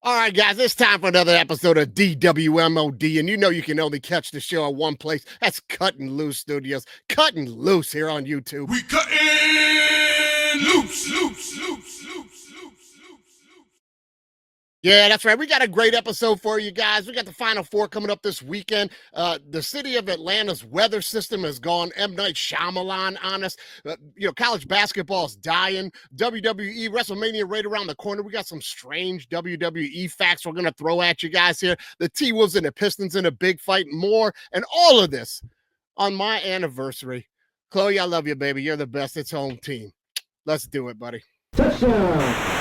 All right, guys, it's time for another episode of DWMOD, and you know you can only catch the show at one place. That's Cuttin' Loose Studios. Cuttin' Loose here on YouTube. We cutting loose. Yeah, that's right. We got a great episode for you guys. We got the Final Four coming up this weekend. The city of Atlanta's weather system has gone M. Night Shyamalan on us. College basketball is dying. WWE, WrestleMania right around the corner. We got some strange WWE facts we're going to throw at you guys here. The T-Wolves and the Pistons in a big fight, more, and all of this on my anniversary. Chloe, I love you, baby. You're the best. It's home team. Let's do it, buddy. Touchdown.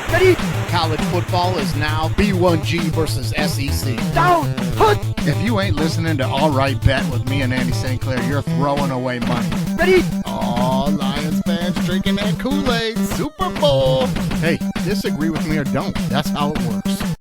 Ready? College football is now B1G versus SEC. Down. Hood. If you ain't listening to All Right Bet with me and Andy St. Clair, you're throwing away money. Ready? All Lions fans drinking that Kool-Aid. Super Bowl. Hey, disagree with me or don't. That's how it works.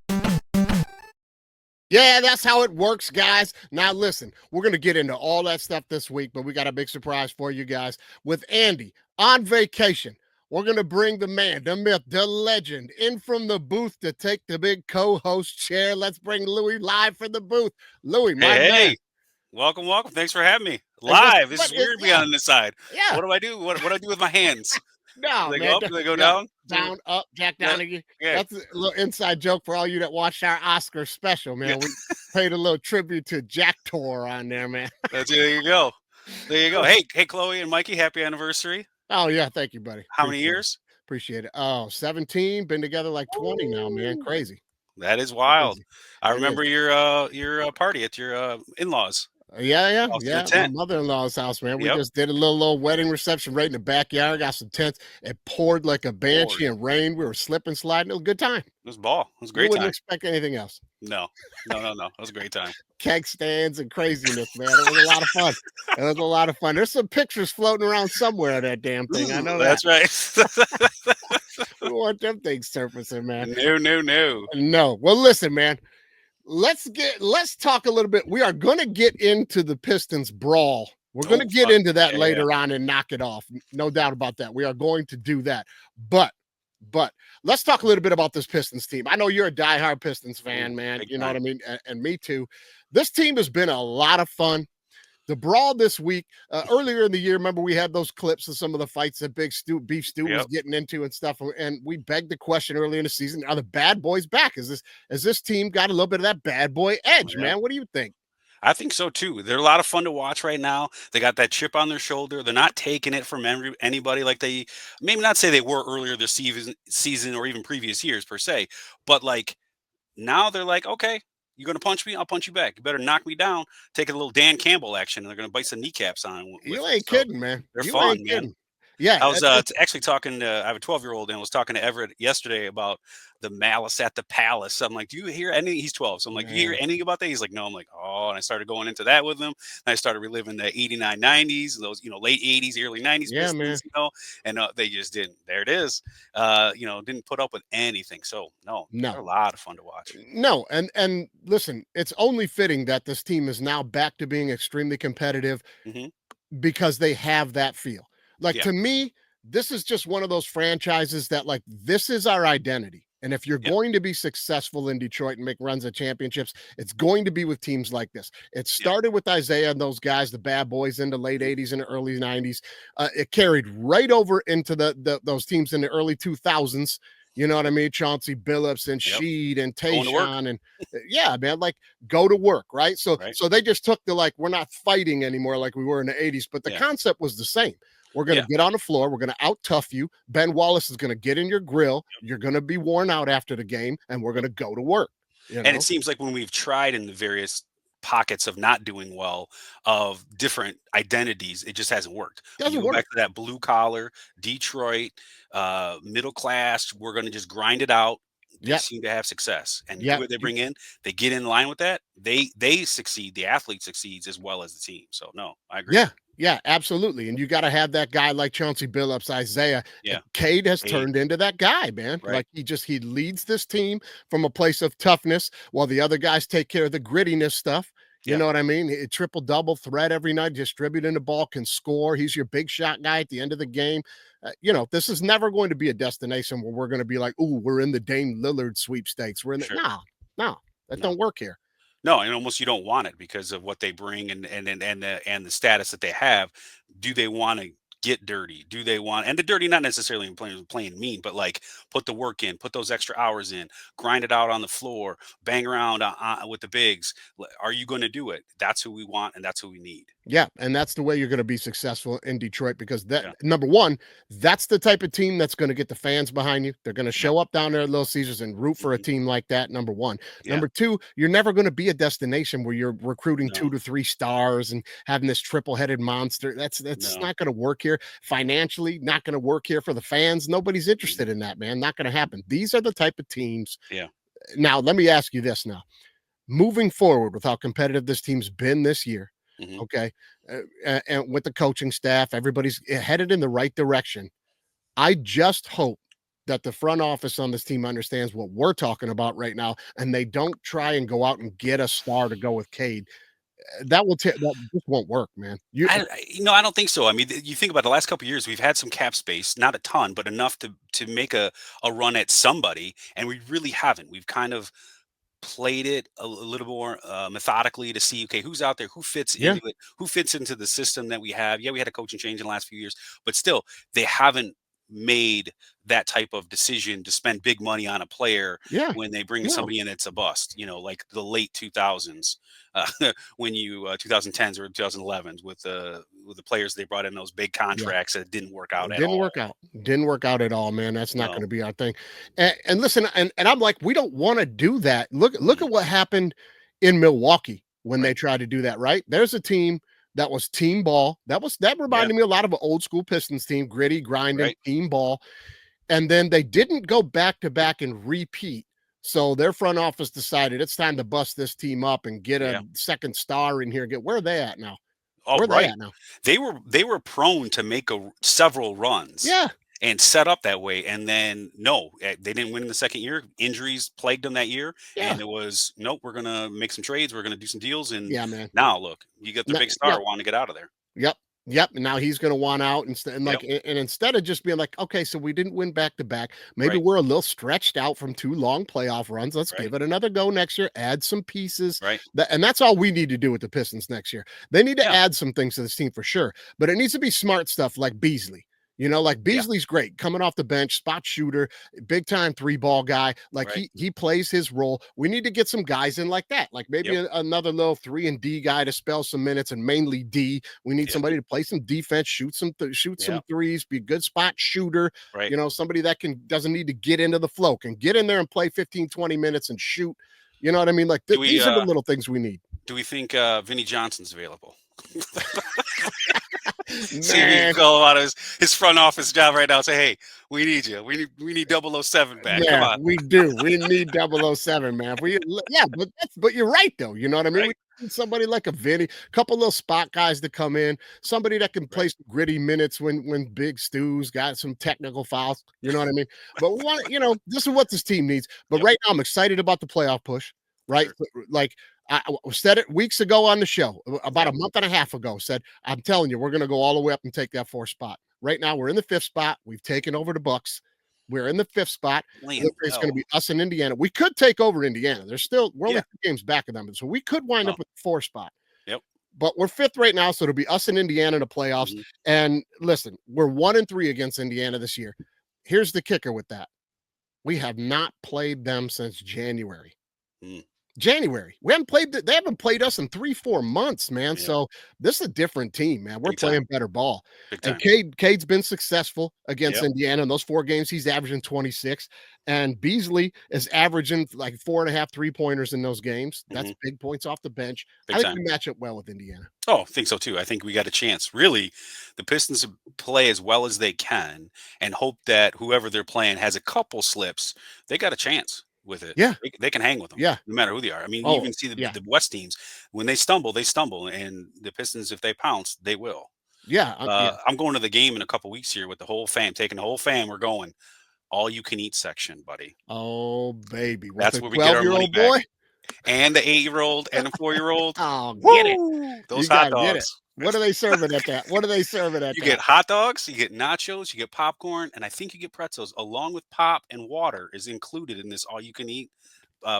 Yeah, that's how it works, guys. Now, listen, we're going to get into all that stuff this week, but we got a big surprise for you guys. With Andy on vacation, we're going to bring the man, the myth, the legend in from the booth to take the big co-host chair. Let's bring Louie live from the booth. Louie, my man. Hey, welcome. Thanks for having me live. This is weird to be on this side. Yeah. What do I do? What do I do with my hands? No, Do they man. go up? Do they go down? Down, up, jack down again. Yeah. That's a little inside joke for all you that watched our Oscar special, man. We paid a little tribute to Jack Tor on there, man. There you go. Hey, Chloe and Mikey, happy anniversary. Oh, yeah. Thank you, buddy. How many years? Appreciate it. Oh, 17. Been together like 20 now, man. Crazy. That is wild. Crazy. I remember your party at your in-laws. Yeah. Your My tent. mother-in-law's house, man. We Yep. just did a little wedding reception right in the backyard. Got some tents. It poured like a banshee and rained. We were slipping, sliding. It was a good time. It was ball. It was a You great wouldn't time. expect anything else. No. It was a great time. Keg stands and craziness, man. It was a lot of fun. It was a lot of fun. There's some pictures floating around somewhere of that damn thing. I know that. That's right. We want them things surfacing, man. No. No. Well, listen, man. Let's talk a little bit. We are going to get into the Pistons brawl. We're going to get into that later on and knock it off. No doubt about that. We are going to do that. But let's talk a little bit about this Pistons team. I know you're a diehard Pistons fan, man. You know what I mean? And me too. This team has been a lot of fun. The brawl this week, earlier in the year, remember we had those clips of some of the fights that Beef Stew was getting into and stuff. And we begged the question early in the season, are the bad boys back? Has this team got a little bit of that bad boy edge, man? What do you think? I think so too. They're a lot of fun to watch right now. They got that chip on their shoulder. They're not taking it from anybody like they maybe not say they were earlier this season or even previous years per se, but like now they're like, okay, you're going to punch me, I'll punch you back. You better knock me down. Take a little Dan Campbell action, and they're going to bite some kneecaps on. You ain't kidding, man. They're fun, man. Yeah, I was actually talking to, I have a 12-year-old and was talking to Everett yesterday about the malice at the palace. I'm like, do you hear anything? He's 12. So I'm like, do you hear anything about that? He's like, no. I'm like, oh, and I started going into that with him. And I started reliving the 89, 90s, those, late 80s, early 90s. Yeah, Pistons, man. And they just didn't. There it is. Didn't put up with anything. So no, they're a lot of fun to watch. No. And listen, it's only fitting that this team is now back to being extremely competitive because they have that feel. Like, to me, this is just one of those franchises that, like, this is our identity. And if you're going to be successful in Detroit and make runs at championships, it's going to be with teams like this. It started with Isaiah and those guys, the bad boys in the late 80s and the early 90s. It carried right over into those teams in the early 2000s. You know what I mean? Chauncey Billups and Sheed and Tayshaun and man, like go to work, right? So they just took the, like, we're not fighting anymore like we were in the 80s, but the concept was the same. We're going to get on the floor. We're going to out-tough you. Ben Wallace is going to get in your grill. You're going to be worn out after the game, and we're going to go to work. And it seems like when we've tried in the various pockets of not doing well of different identities, it just hasn't worked. You go back to that blue collar, Detroit, middle class, we're going to just grind it out. They seem to have success. And what they bring in, they get in line with that. They succeed. The athlete succeeds as well as the team. So, no, I agree. Yeah, absolutely. And you got to have that guy like Chauncey Billups, Isaiah. Cade has turned into that guy, man. Like he leads this team from a place of toughness while the other guys take care of the grittiness stuff. You know what I mean? Triple double threat every night, distributing the ball, can score. He's your big shot guy at the end of the game. This is never going to be a destination where we're going to be like, "Ooh, we're in the Dame Lillard sweepstakes." We're in the Sure. no, that No. don't work here. No, and almost you don't want it because of what they bring and the status that they have. Do they want to get dirty? Do they want and the dirty not necessarily in playing mean, but like put the work in, put those extra hours in, grind it out on the floor, bang around with the bigs. Are you going to do it? That's who we want and that's who we need. Yeah, and that's the way you're going to be successful in Detroit because that Yeah. number one, that's the type of team that's going to get the fans behind you. They're going to Yeah. show up down there at Little Caesars and root for a Mhm. team like that. Number one. Yeah. Number two, you're never going to be a destination where you're recruiting No. 2 to 3 stars and having this triple-headed monster. That's No. not going to work here financially. Not going to work here for the fans. Nobody's interested in that, man. Not going to happen. These are the type of teams. Yeah. Now, let me ask you this now. Moving forward with how competitive this team's been this year. Mhm. Okay. And with the coaching staff, everybody's headed in the right direction. I just hope that the front office on this team understands what we're talking about right now, and they don't try and go out and get a star to go with Cade. That just won't work, man. I don't think so. I mean, you think about the last couple of years, we've had some cap space, not a ton, but enough to make a run at somebody, and we really haven't. We've kind of played it a little more methodically to see, okay, who's out there, who fits Yeah. into it, who fits into the system that we have. Yeah, we had a coaching change in the last few years, but still, they haven't made that type of decision to spend big money on a player Yeah. when they bring No. somebody in that's a bust. Like the late 2000s, when you 2010s or 2011s with the players they brought in those big contracts that didn't work out at Didn't all. work out. Didn't work out at all, man. That's not No. going to be our thing. And listen, and I'm like, we don't want to do that. Look at what happened in Milwaukee when they Right. tried to do that, right? There's a team that was team ball. That reminded me a lot of an old school Pistons team, gritty, grinding, Right. team ball. And then they didn't go back to back and repeat. So their front office decided it's time to bust this team up and get a Yeah. second star in here. Where are they at now? Oh, Where are they right. at now? They were prone to make several runs. Yeah. And set up that way, and then no, they didn't win in the second year. Injuries plagued them that year, Yeah. and it was nope. We're gonna make some trades. We're gonna do some deals, and Yeah, man. now look, you got the No, big star yeah. wanting to get out of there. Yep. And now he's going to want out and Yep. and instead of just being like, okay, so we didn't win back to back. Maybe Right. we're a little stretched out from 2 long playoff runs. Let's Right. give it another go next year. Add some pieces. Right. And that's all we need to do with the Pistons next year. They need to Yeah. add some things to this team for sure, but it needs to be smart stuff like Beasley. Like Yeah. Beasley's great coming off the bench, spot shooter, big time 3-ball guy. Like Right. he plays his role. We need to get some guys in like that. Like maybe Yep. another little 3 and D guy to spell some minutes and mainly D. We need Yep. somebody to play some defense, shoot some Yeah. threes, be a good spot shooter. Right. Somebody that doesn't need to get into the flow, can get in there and play 15, 20 minutes and shoot. You know what I mean? Like these are the little things we need. Do we think Vinny Johnson's available? See if you Man. can call him out of his front office job right now. Say, hey, we need you. We need 007 back. Come Yeah, on. we do. We need 007, man. But you're right though. You know what I mean? Right. We need somebody like a Vinny, couple little spot guys to come in, somebody that can play Right. some gritty minutes when Big Stu's got some technical fouls. You know what I mean? But we want, this is what this team needs. But Yep. right now, I'm excited about the playoff push. Right, Sure. like I said it weeks ago on the show, about Yep. a month and a half ago. Said, I'm telling you, we're going to go all the way up and take that 4th spot. Right now, we're in the 5th spot. We've taken over the Bucks. We're in the 5th spot. Playing It's going to well. be us in Indiana. We could take over Indiana. We're only Yeah. 2 games back of them, so we could wind up Oh. with the 4th spot. Yep. But we're 5th right now, so it'll be us in Indiana in the playoffs. Mhm. And listen, we're 1-3 against Indiana this year. Here's the kicker with that: we have not played them since January. Mm. January. They haven't played us in 3-4 months, man. Yeah. So this is a different team, man. We're Big time. playing better ball. Big And time. Cade's been successful against Yep. Indiana. In those 4 games, he's averaging 26. And Beasley is averaging like 4.5 3-pointers in those games. That's big points off the bench. Big I think time. we match up well with Indiana. Oh, I think so too. I think we got a chance. Really, the Pistons play as well as they can and hope that whoever they're playing has a couple slips. They got a chance with it. Yeah. They can hang with them. Yeah. No matter who they are. I mean, Oh, you even see the West teams when they stumble, and the Pistons, if they pounce, they will. Yeah. I'm going to the game in a couple weeks here with the whole fam, taking the whole fam. We're going all you can eat section, buddy. Oh, baby. With That's the where we get our money 12-year-old boy. back. and the 8-year-old and the 4-year-old. Oh, get it. Woo! Those You hot gotta get it. dogs. What are they serving at that? What are they serving at You that? get hot dogs, you get nachos, you get popcorn, and I think you get pretzels along with pop, and water is included in this all-you-can-eat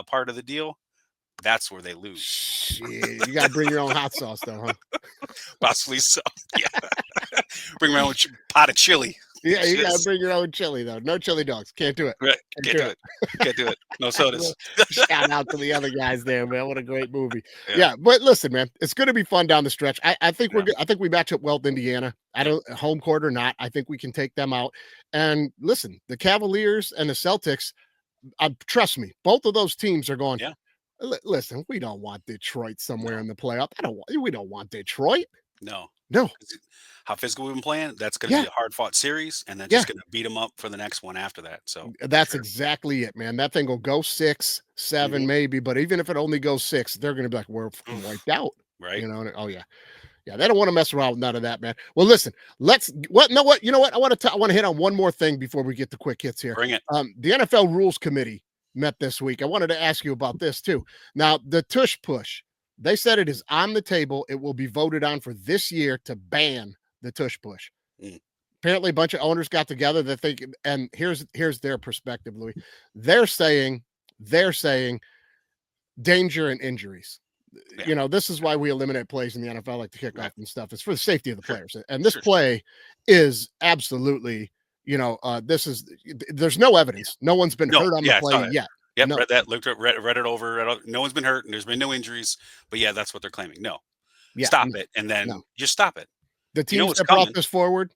part of the deal. That's where they lose. Shit, you gotta bring your own hot sauce, though, huh? Possibly so. Yeah. Bring my own pot of chili. Yeah, you gotta bring your own chili, though. No chili dogs. Can't do it. Right. Can't do it. Can't do it. No sodas. Shout out to the other guys there, man. What a great movie. Yeah, but listen, man, it's going to be fun down the stretch. I think we're good. I think we match up well with Indiana. I don't home court or not. I think we can take them out. And listen, the Cavaliers and the Celtics. Trust me, both of those teams are going. Yeah. Listen, we don't want Detroit somewhere in the playoff. We don't want Detroit. No. How physical we've been playing, that's going to be a hard-fought series, and then just going to beat them up for the next one after that. So that's exactly it, man. That thing will go 6, 7, maybe, but even if it only goes 6, they're going to be like, we're wiped out, right? You know? Oh yeah, they don't want to mess around with none of that, man. Well, listen, you know what? I want to hit on one more thing before we get the quick hits here. Bring it. The NFL Rules Committee met this week. I wanted to ask you about this too. Now, the tush push, they said it is on the table. It will be voted on for this year to ban the tush push. Apparently a bunch of owners got together that think, and here's their perspective, Louie. They're saying danger and injuries. You know, this is why we eliminate plays in the NFL, like the kickoff and stuff. It's for the safety of the players. And this play is absolutely, there's no evidence. No one's been hurt on the play yet. Yep, read that, read it over. No one's been hurt, and there's been no injuries. But yeah, that's what they're claiming. No, stop it, and then just stop it. The teams that brought this forward,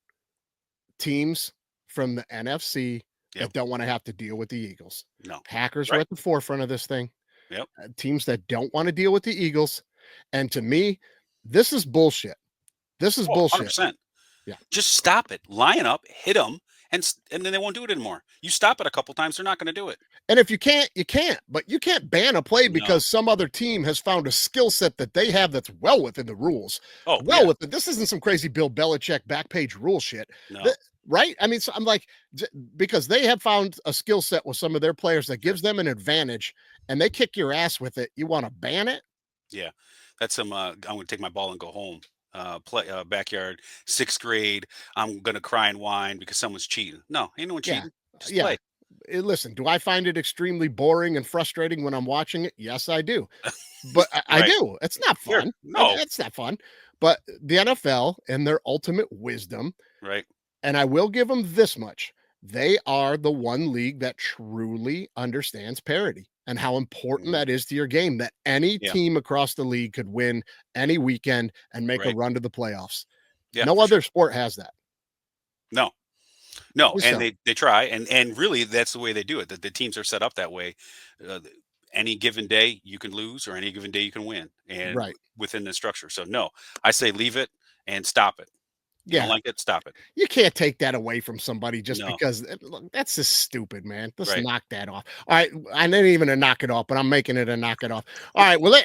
teams from the NFC that don't want to have to deal with the Eagles. No, Packers are at the forefront of this thing. Yep. Teams that don't want to deal with the Eagles, and to me, this is bullshit. This is bullshit. 100%. Yeah, just stop it. Line up, hit them. And then they won't do it anymore. You stop it a couple times, they're not going to do it. And if you can't, you can't. But you can't ban a play because some other team has found a skill set that they have that's well within the rules. With it. This isn't some crazy Bill Belichick back page rule shit. No. Right? I mean, so I'm like, because they have found a skill set with some of their players that gives them an advantage, and they kick your ass with it. You want to ban it? Yeah, that's some. I'm going to take my ball and go home. Backyard, 6th grade. I'm gonna cry and whine because someone's cheating. No, ain't no one cheating. Just play. Listen, do I find it extremely boring and frustrating when I'm watching it? Yes, I do. But I do. It's not fun. No, it's not fun. But the NFL and their ultimate wisdom, right? And I will give them this much: they are the one league that truly understands parity and how important that is to your game, that any team across the league could win any weekend and make a run to the playoffs. No other sport has that. No, and they try, and really that's the way they do it. The teams are set up that way. Any given day you can lose, or any given day you can win, and within the structure. So no, I say leave it and stop it. You don't like it, stop it. You can't take that away from somebody just because that's just stupid, man. Let's knock that off. All right. I didn't even knock it off, but I'm making it a knock it off. All right. Well,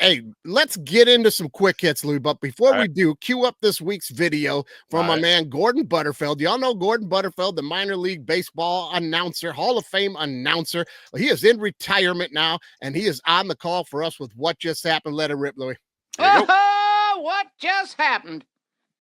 let's get into some quick hits, Louie. But before we do, cue up this week's video from my man, Gordon Butterfield. Y'all know Gordon Butterfield, the minor league baseball announcer, Hall of Fame announcer. Well, he is in retirement now, and he is on the call for us with what just happened. Let it rip, Louie. What just happened?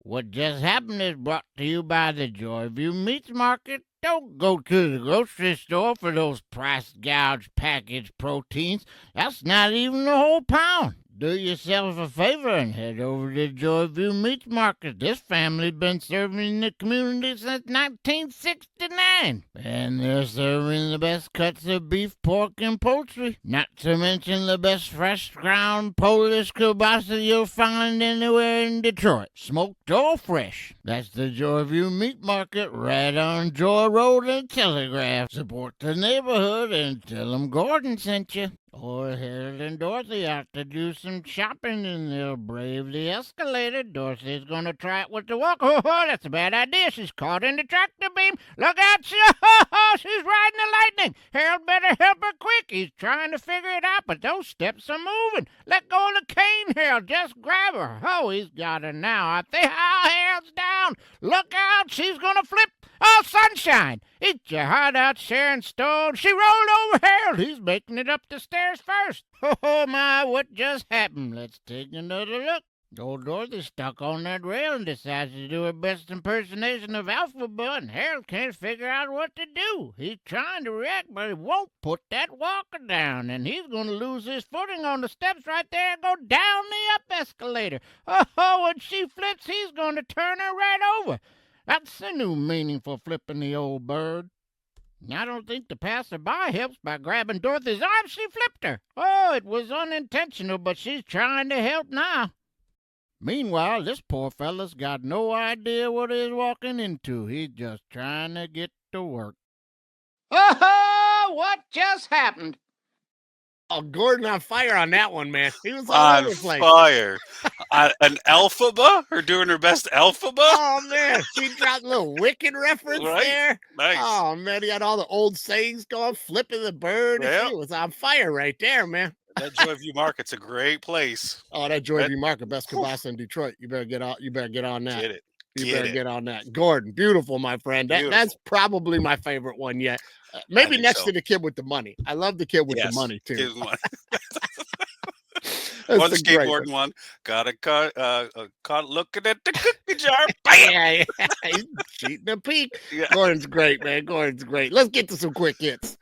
What just happened is brought to you by the Joyview Meats Market. Don't go to the grocery store for those price gouge packaged proteins. That's not even the whole pound. Do yourself a favor and head over to Joyview Meats Market. This family's been serving the community since 1969. And they're serving the best cuts of beef, pork, and poultry. Not to mention the best fresh ground Polish kielbasa you'll find anywhere in Detroit. Smoked or fresh. That's the Joyview Meat Market right on Joy Road and Telegraph. Support the neighborhood and tell them Gordon sent you. Or Harold and Dorothy out to do some shopping and they'll brave the escalator. Dorothy's gonna try it with the walk. Oh, that's a bad idea. She's caught in the tractor beam. Look out, she's riding the lightning. Harold better help her quick. He's trying to figure it out, but those steps are moving. Let go of the cane, Harold. Just grab her. Oh, he's got her now. I think, Harold's down. Look out, she's gonna flip. Oh, sunshine! Eat your heart out, Sharon Stone. She rolled over Harold. He's making it up the stairs first. Oh, my, what just happened? Let's take another look. Old Dorothy's stuck on that rail and decides to do her best impersonation of Alphaba, and Harold can't figure out what to do. He's trying to react, but he won't put that walker down, and he's going to lose his footing on the steps right there and go down the up escalator. Oh, when she flips, he's going to turn her right over. That's a new meaning for flipping the old bird. I don't think the passerby helps by grabbing Dorothy's arm. She flipped her. Oh, it was unintentional, but she's trying to help now. Meanwhile, this poor fella's got no idea what he's walking into. He's just trying to get to work. Oh, what just happened? Oh, Gordon on fire on that one, man. He was all over the place. Fire. An Alphaba? Her doing her best Alphaba? Oh, man. He dropped a little Wicked reference there. Nice. Oh, man. He had all the old sayings going, flipping the bird. Yep. He was on fire right there, man. That Joyview Market's a great place. Oh, that Joyview Market, best kibasa in Detroit. You better get out. You better get on that. Get it. You better get on that. Gordon, beautiful, my friend. That's probably my favorite one yet. Maybe next to the kid with the money. I love the kid with the money too. One skateboarding one. Got a caught looking at the cookie jar. Bam! Yeah. He's cheating a peek. Yeah. Gordon's great, man. Gordon's great. Let's get to some quick hits.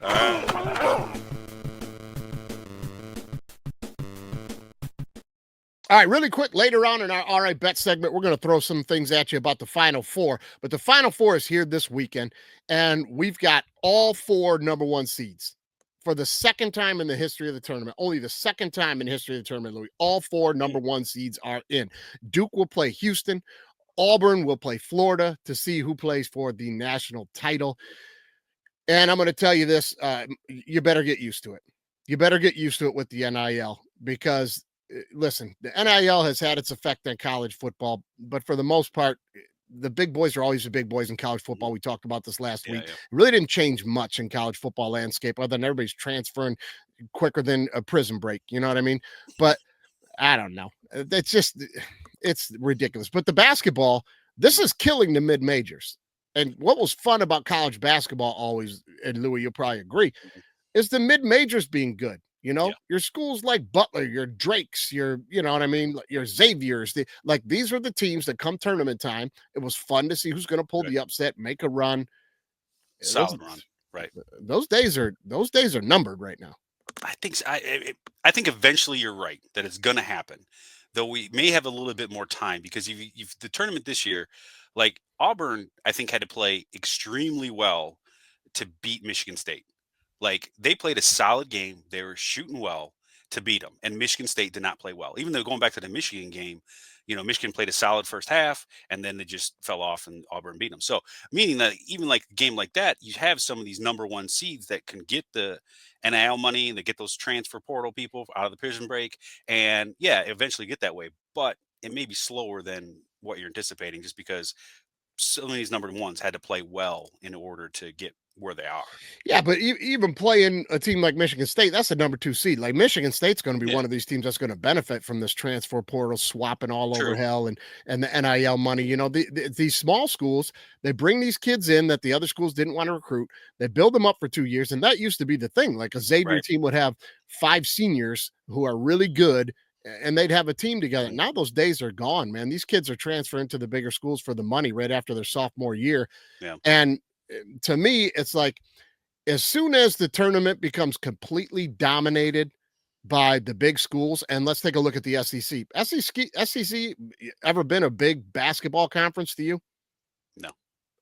All right, really quick, later on in our All Right Bet segment, we're going to throw some things at you about the Final Four. But the Final Four is here this weekend, and we've got all 4 number 1 seeds for the second time in the history of the tournament. Only the second time in the history of the tournament, Louie. All 4 number 1 seeds are in. Duke will play Houston. Auburn will play Florida to see who plays for the national title. And I'm going to tell you this, you better get used to it. You better get used to it with the NIL because – listen, the NIL has had its effect on college football, but for the most part, the big boys are always the big boys in college football. We talked about this last week. Yeah. It really didn't change much in college football landscape other than everybody's transferring quicker than a prison break. You know what I mean? But I don't know. It's ridiculous. But the basketball, this is killing the mid-majors. And what was fun about college basketball always, and Louie, you'll probably agree, is the mid-majors being good. You know, your schools like Butler, your Drakes, your, you know what I mean, your Xaviers. These are the teams that come tournament time. It was fun to see who's going to pull the upset, make a run. Solid run, right? Those days are numbered right now. I think so. I think eventually you're right that it's going to happen, though we may have a little bit more time because you've the tournament this year, like Auburn, I think had to play extremely well to beat Michigan State. Like they played a solid game. They were shooting well to beat them. And Michigan State did not play well. Even though going back to the Michigan game, you know, Michigan played a solid first half and then they just fell off and Auburn beat them. So meaning that even like a game like that, you have some of these number 1 seeds that can get the NIL money and they get those transfer portal people out of the prison break. And yeah, eventually get that way. But it may be slower than what you're anticipating just because some of these number 1s had to play well in order to get where they are. Yeah, but even playing a team like Michigan State, that's the number 2 seed. Like Michigan State's going to be one of these teams that's going to benefit from this transfer portal swapping all over hell and the NIL money. You know, these small schools, they bring these kids in that the other schools didn't want to recruit. They build them up for 2 years, and that used to be the thing. Like a Xavier team would have 5 seniors who are really good, and they'd have a team together. Now those days are gone, man. These kids are transferring to the bigger schools for the money right after their sophomore year. Yeah. And to me, it's like as soon as the tournament becomes completely dominated by the big schools, and let's take a look at the SEC. SEC ever been a big basketball conference to you? No.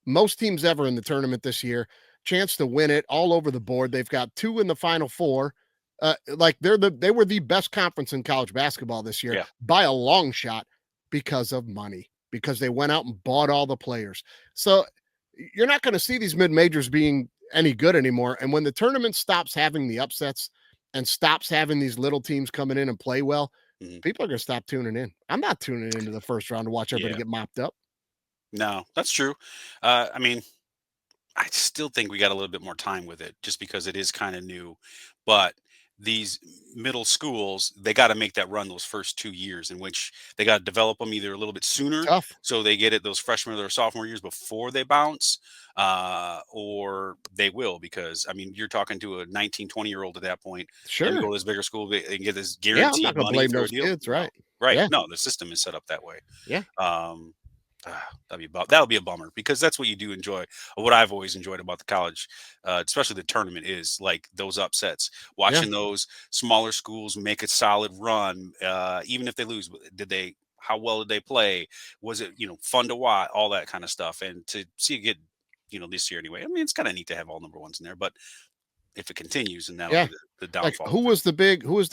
Most teams ever in the tournament this year, chance to win it all over the board. They've got 2 in the Final Four. They were the best conference in college basketball this year by a long shot because of money, because they went out and bought all the players. So you're not going to see these mid-majors being any good anymore. And when the tournament stops having the upsets and stops having these little teams coming in and play well, people are going to stop tuning in. I'm not tuning into the first round to watch everybody get mopped up. No, that's true. I mean, I still think we got a little bit more time with it just because it is kind of new. But these middle schools, they got to make that run those first 2 years, in which they got to develop them either a little bit sooner, Tough. so they get it those freshman or their sophomore years before they bounce, or they will, because I mean, you're talking to a 19, 20-year-old at that point. Sure. And go to this bigger school and get this Yeah, I'm guaranteed not gonna money blame through a those deal. kids, right? Right. Yeah. No, the system is set up that way. Yeah. That'll be a bummer, because that's what you do enjoy. What I've always enjoyed about the college, especially the tournament, is like those upsets. Watching those smaller schools make a solid run, even if they lose. How well did they play? Was it fun to watch? All that kind of stuff, and to see it get this year anyway. I mean, it's kind of neat to have all number ones in there, but if it continues, then that'll be the downfall. Like, who was the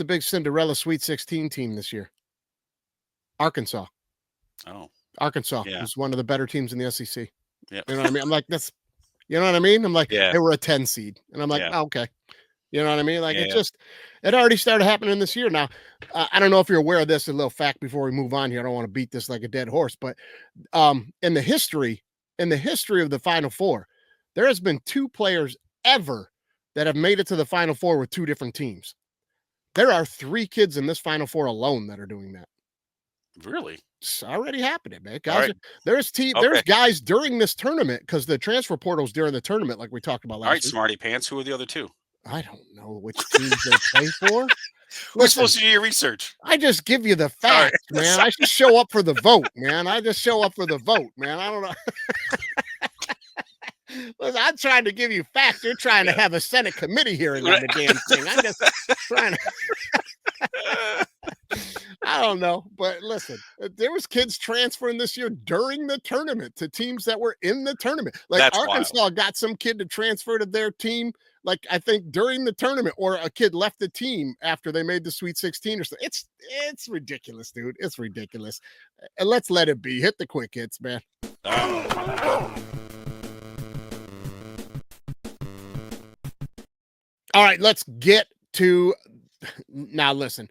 big Cinderella Sweet 16 team this year? Arkansas. Oh. Arkansas was one of the better teams in the SEC. Yeah. You know what I mean? I'm like, that's, you know what I mean? I'm like, they were a 10 seed. And I'm like, oh, okay. You know what I mean? Like, it already started happening this year. Now, I don't know if you're aware of this, a little fact before we move on here. I don't want to beat this like a dead horse, but in the history of the Final Four, there has been 2 players ever that have made it to the Final Four with 2 different teams. There are 3 kids in this Final Four alone that are doing that. Really? It's already happening, man. Guys, there's guys during this tournament, because the transfer portal's during the tournament, like we talked about last week. Smarty Pants. Who are the other 2? I don't know which teams they play for. We're supposed to do your research. I just give you the facts, man. I just show up for the vote, man. I just show up for the vote, man. I don't know. Listen, I'm trying to give you facts. You're trying to have a Senate committee hearing on the damn thing. I'm just trying to. I don't know, but listen, there was kids transferring this year during the tournament to teams that were in the tournament. Like, that's Arkansas wild. Got some kid to transfer to their team, like I think during the tournament, or a kid left the team after they made the Sweet 16 or something. It's ridiculous, dude. It's ridiculous. And let's let it be. Hit the quick hits, man. All right, let's get to now. Listen,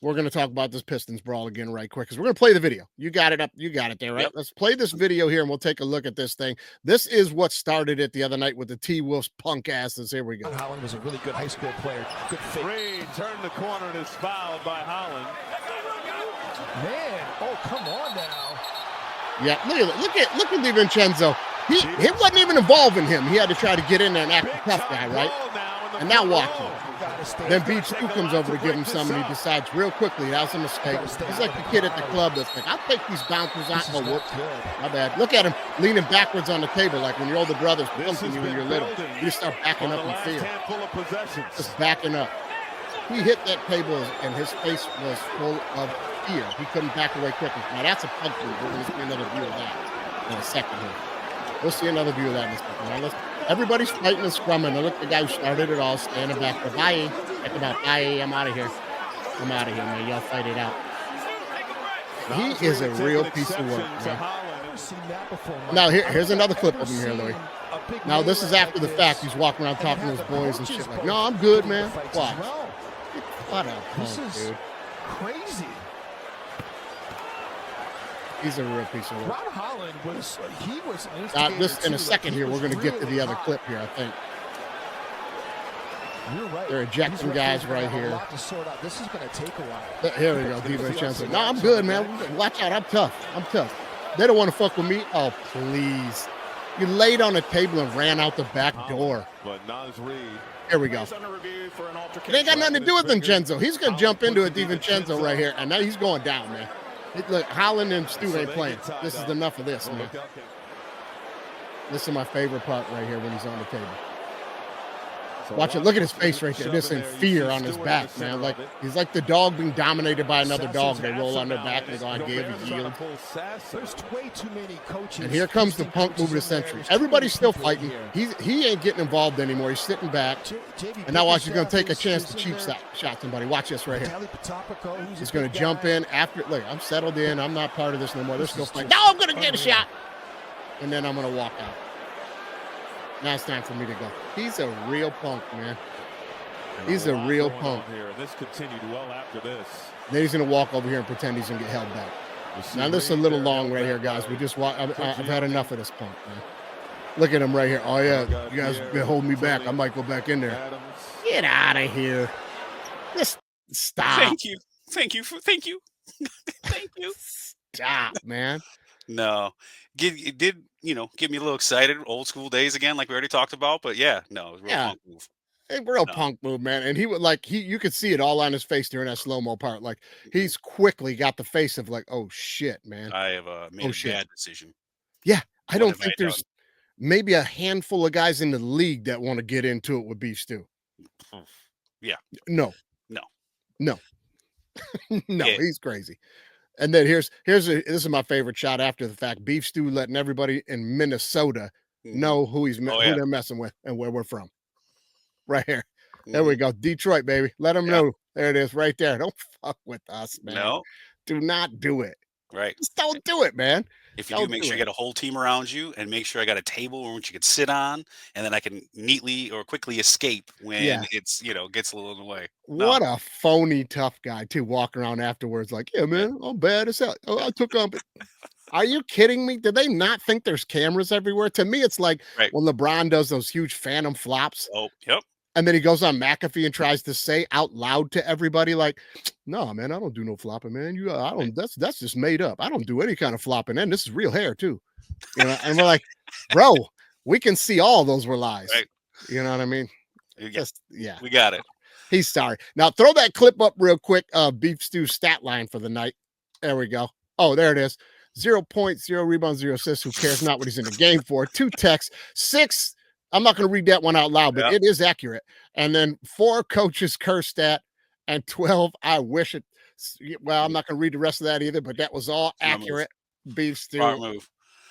we're going to talk about this Pistons brawl again right quick, because we're going to play the video. You got it up. You got it there, right? Yep. Let's play this video here, and we'll take a look at this thing. This is what started it the other night with the T-Wolves punk asses. Here we go. Holland was a really good high school player. Good fit. Reed turned the corner and is fouled by Holland. Man, oh, come on now. Yeah, look at DiVincenzo. It wasn't even involving him. He had to try to get in there and act a tough guy, right? And now watch him. Then Beach 2 comes over to give him some, and he decides real quickly that's a mistake. He's like the kid at the club that's like, I'll take these bouncers out. Oh, whoops. My bad. Look at him leaning backwards on the table, like when your older brother's punking you when you're little. You just start backing up in fear. Just backing up. He hit that table, and his face was full of fear. He couldn't back away quickly. Now, that's a punk move. We're going to see another view of that in a second here. We'll see another view of that in a second. Now, everybody's fighting and scrumming. Now, look, the guy who started it all standing back there. Bye. Check him out. Bye. I'm out of here. I'm out of here, man. Y'all fight it out. He is a real piece of work, man. Now, here's another clip of him here, Louie. Now, this is after the fact. He's walking around talking to his boys and shit like, no, I'm good, man. Watch. What a punk, dude. Crazy. He's a real piece of work. Ron Holland was this in a second here, we're going to get to the other clip here, I think. You're right. They're ejecting guys right here. This is going to take a while. Here we go, DiVincenzo. No, I'm good, man. Watch out. I'm tough. They don't want to fuck with me. Oh, please. You laid on the table and ran out the back door. Here we go. It ain't got nothing to do with Vincenzo. He's going to jump into a DiVincenzo right here, and now he's going down, man. Look, Holland and Stu ain't playing. This is enough of this, man. This is my favorite part right here when he's on the table. Watch it. Look at his face right there. This in fear on his back, man. Like he's like the dog being dominated by another dog. They roll on their back and they go, I gave a yield. There's way too many coaches. And here comes the punk move of the century. Everybody's still fighting. He ain't getting involved anymore. He's sitting back. And now watch, he's going to take a chance to cheap shot somebody. Watch this right here. He's going to jump in after. Look, I'm settled in. I'm not part of this no more. They're still fighting. No, I'm going to get a shot. And then I'm going to walk out. Now it's time for me to go. He's a real punk, man. He's a real punk. This continued well after this. Then he's going to walk over here and pretend he's going to get held back. Now this is a little long right here, guys. We just I've had enough of this punk, man. Look at him right here. Oh, yeah. You guys been holding me back. I might go back in there. Get out of here. Just stop. Thank you. Thank you. Thank you. Thank you. Stop, man. No. It did, get me a little excited. Old school days again, like we already talked about. But yeah, no, it was a real Yeah. punk move. A real No. punk move, man. And he would you could see it all on his face during that slow-mo part. Like he's quickly got the face of like, oh shit, man. I have made a shit. bad decision. Yeah. I What don't have think I there's maybe a handful of guys in the league that want to get into it with beef stew. done? Yeah. No. No. No. No, Yeah. he's crazy. And then this is my favorite shot after the fact. Beef stew letting everybody in Minnesota know who who they're messing with and where we're from. Right here. There we go. Detroit, baby. Let them know. There it is right there. Don't fuck with us, man. No. Do not do it. Right. Just don't do it, man. If you do, make sure you get a whole team around you and make sure I got a table which you could sit on, and then I can neatly or quickly escape when it's, gets a little in the way. What a phony tough guy too, walking around afterwards like, yeah, man, I'm bad as hell. Oh, I took on. Are you kidding me? Did they not think there's cameras everywhere? To me, it's like when LeBron does those huge phantom flops. Oh, yep. And then he goes on McAfee and tries to say out loud to everybody, like, no, man, I don't do no flopping, man. I don't, that's just made up. I don't do any kind of flopping. And this is real hair too. And we're like, bro, we can see all those were lies. Right. You know what I mean? Yeah. We got it. He's sorry. Now throw that clip up real quick. Beef stew stat line for the night. There we go. Oh, there it is. 0 points, 0 rebounds, 0 assists. Who cares? Not what he's in the game for. 2 texts, 6. I'm not going to read that one out loud, but it is accurate. And then 4 coaches curse stat and 12. I wish it. Well, I'm not going to read the rest of that either, but that was all accurate. Beef stew. Smart move.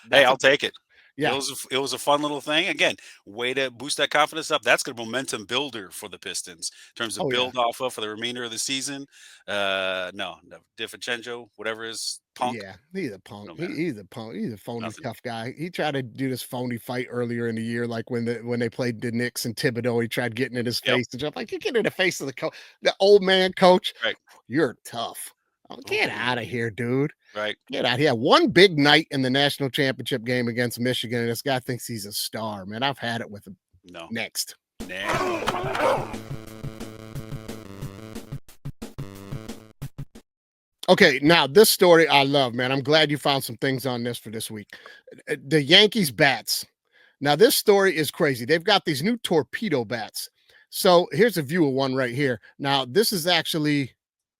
Hey, I'll take it. Yeah, it was a fun little thing. Again, way to boost that confidence up. That's the momentum builder for the Pistons in terms of build off of for the remainder of the season. No, DiVincenzo, whatever is punk. Yeah, he's a punk. He's a punk. He's a phony tough guy. He tried to do this phony fight earlier in the year, like when they played the Knicks and Thibodeau. He tried getting in his face and stuff. Like, you get in the face of the old man coach. Right. You're tough. Oh, get out of here, dude. Right. Get out here. One big night in the national championship game against Michigan, and this guy thinks he's a star, man. I've had it with him. No. Next. Okay, now this story I love, man. I'm glad you found some things on this for this week. The Yankees bats. Now, this story is crazy. They've got these new torpedo bats. So here's a view of one right here. Now, this is actually...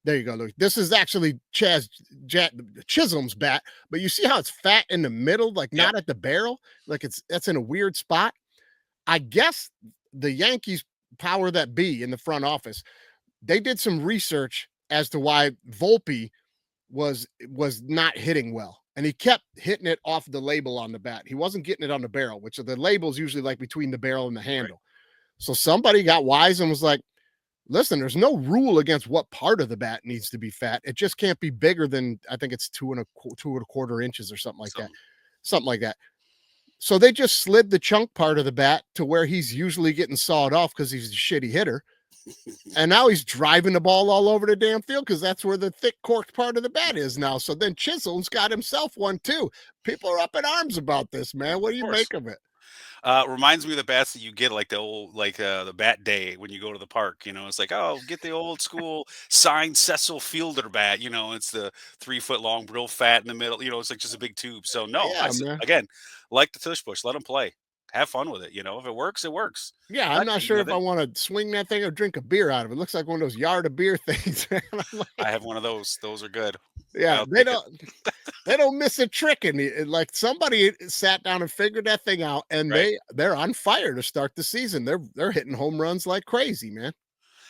There you go, Louie. This is actually Chisholm's bat, but you see how it's fat in the middle, like not at the barrel, like that's in a weird spot. I guess the Yankees power that be in the front office, they did some research as to why Volpe was not hitting well, and he kept hitting it off the label on the bat. He wasn't getting it on the barrel, which the label's usually like between the barrel and the handle. Right. So somebody got wise and was like, listen, there's no rule against what part of the bat needs to be fat. It just can't be bigger than, I think it's 2.25 inches or something like that. Something like that. So they just slid the chunk part of the bat to where he's usually getting sawed off because he's a shitty hitter. And now he's driving the ball all over the damn field because that's where the thick corked part of the bat is now. So then Chisholm's got himself one too. People are up in arms about this, man. What do you make of it? Reminds me of the bats that you get like the old, the bat day when you go to the park, it's like, oh, get the old school signed Cecil Fielder bat, it's the 3 foot long, real fat in the middle, it's like just a big tube. So no, again, like the tush push, let them play, have fun with it. If it works, it works. Yeah. I'm not sure if I want to swing that thing or drink a beer out of it. It looks like one of those yard of beer things. I have one of those. Those are good. Yeah. They don't miss a trick. And like somebody sat down and figured that thing out, and they're on fire to start the season. They're hitting home runs like crazy, man.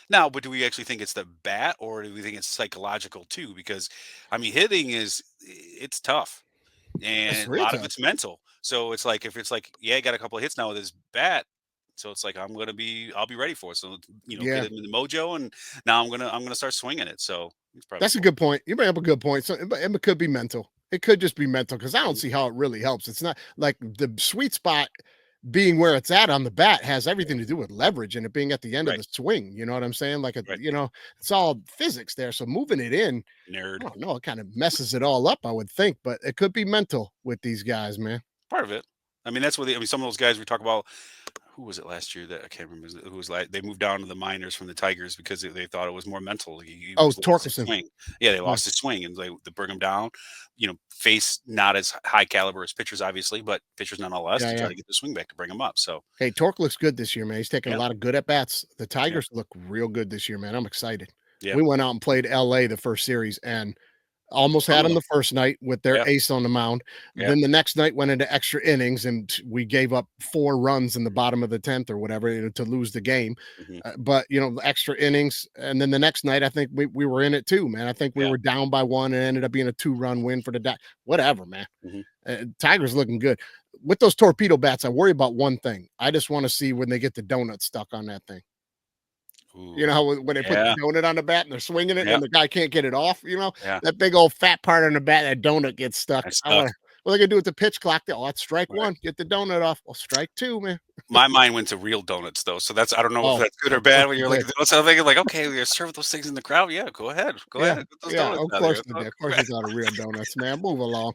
Now, but do we actually think it's the bat, or do we think it's psychological too? Because hitting it's tough, and a lot of it's mental. So it's like, if it's like, I got a couple of hits now with this bat. So it's like, I'll be ready for it. So, get it in the mojo, and now I'm going to start swinging it. So that's a good point. You bring up a good point. So it could be mental. It could just be mental, because I don't see how it really helps. It's not like the sweet spot being where it's at on the bat has everything to do with leverage and it being at the end of the swing. You know what I'm saying? Like, it's all physics there. So moving it in, nerd. I don't know, it kind of messes it all up, I would think, but it could be mental with these guys, man. Part of it. That's what some of those guys we talk about who was it last year that I can't remember who was like they moved down to the minors from the Tigers because they thought it was more mental. He Oh, lost his Torkelson. swing. Yeah, they Yeah. lost his swing and they bring him down. Face not as high caliber as pitchers, obviously, but pitchers nonetheless to try to get the swing back to bring him up. So hey, Torque looks good this year, man. He's taking a lot of good at bats. The Yeah. Tigers look real good this year, man. I'm excited. Yeah. We went out and played LA the first series and almost had them the first night with their ace on the mound. Then the next night went into extra innings and we gave up 4 runs in the bottom of the 10th or whatever to lose the game. But extra innings, and then the next night I think we were in it too, man. I think we were down by 1 and ended up being a 2-run win for the whatever, man. Tigers looking good. With those torpedo bats, I worry about one thing. I just want to see when they get the donut stuck on that thing. Ooh. You know how when they put the donut on the bat and they're swinging it and the guy can't get it off, that big old fat part on the bat, that donut gets stuck. Well, they can do it to pitch clock. Oh, that's strike 1. Get the donut off. Well, strike 2, man. My mind went to real donuts though, so I don't know if that's good or bad. When you're like, so I'm thinking like, okay, we're serve those things in the crowd. Yeah, go ahead, ahead. Put those donuts of course they did. Of course, it's out of real donuts, man. Move along.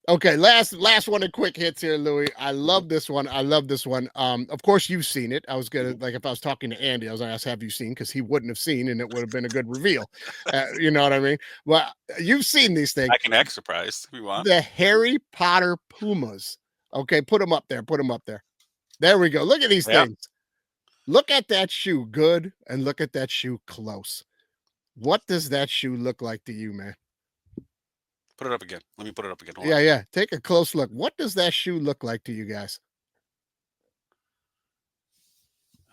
Okay, last one in quick hits here, Louie. I love this one. Of course, you've seen it. I was gonna if I was talking to Andy, I was gonna ask, have you seen? Because he wouldn't have seen, and it would have been a good reveal. You know what I mean? Well, you've seen these things. I can act surprised if you want. The Harry Potter Pumas. Okay, put them up there. There we go. Look at these things. Look at that shoe good, and look at that shoe close. What does that shoe look like to you, man? Put it up again. Let me put it up again. Hold on. Take a close look. What does that shoe look like to you guys?